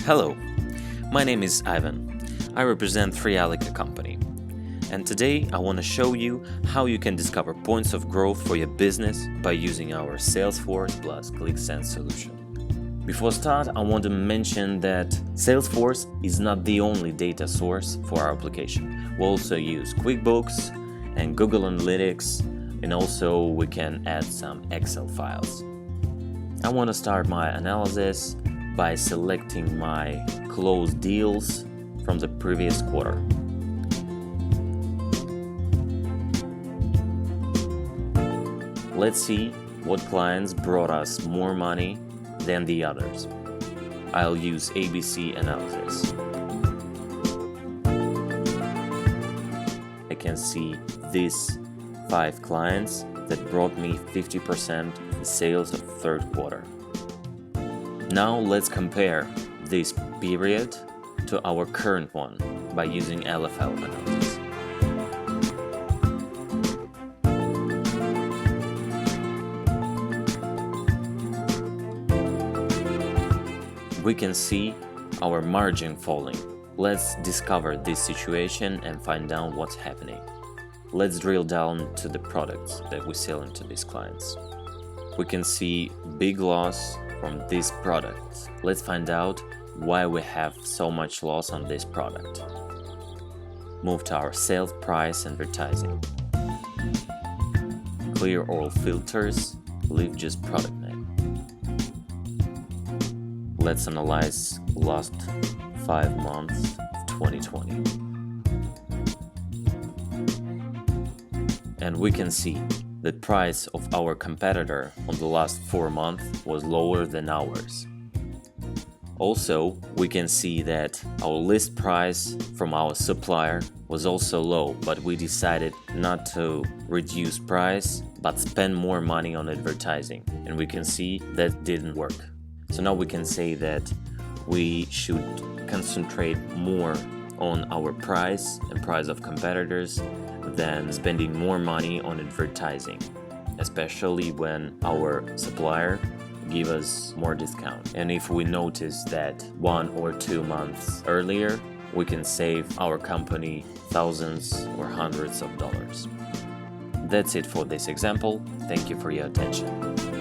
Hello, my name is Ivan. I represent Qlik company. And today I want to show you how you can discover points of growth for your business by using our Salesforce plus Qlik Sense solution. Before start, I want to mention that Salesforce is not the only data source for our application. We also use QuickBooks and Google Analytics, and also we can add some Excel files. I want to start my analysis by selecting my closed deals from the previous quarter. Let's see what clients brought us more money than the others. I'll use ABC analysis. I can see these 5 clients that brought me 50% of the sales of third quarter. Now let's compare this period to our current one by using LFL analysis. We can see our margin falling. Let's discover this situation and find out what's happening. Let's drill down to the products that we sell into these clients. We can see big loss from this product. Let's find out why we have so much loss on this product. Move to our sales price advertising. Clear all filters, leave just product name. Let's analyze last 5 months of 2020. And we can see the price of our competitor on the last 4 months was lower than ours. Also, we can see that our list price from our supplier was also low, but we decided not to reduce price but spend more money on advertising, and we can see that didn't work. So now we can say that we should concentrate more on our price and price of competitors than spending more money on advertising, especially when our supplier give us more discount. And if we notice that 1 or 2 months earlier, we can save our company thousands or hundreds of dollars. That's it for this example. Thank you for your attention.